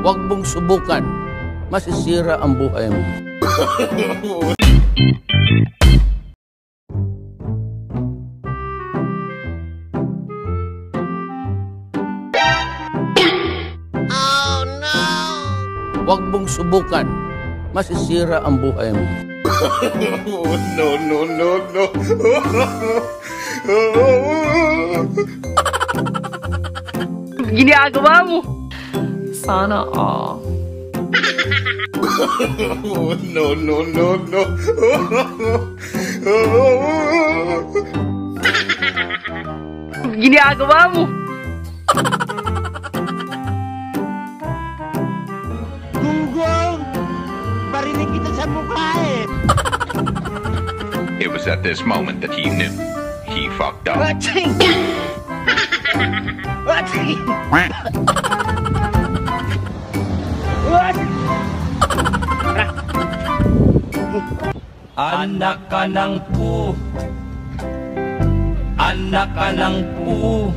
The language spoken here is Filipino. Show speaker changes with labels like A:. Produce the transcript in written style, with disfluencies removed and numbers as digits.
A: Huwag mong subukan. Masisira ang buhay mo.
B: Oh no!
A: Huwag mong subukan. Masisira ang buhay mo.
C: No, no, no, no.
D: Ginagawa mo. Sana all.
C: No, no, no, no.
D: Ginagawa mo.
B: Gunggong! Barinig kita sa mukha eh!
E: It was at this moment that he knew he fucked up.
A: Anak ka ng pu. Anak ka ng pu.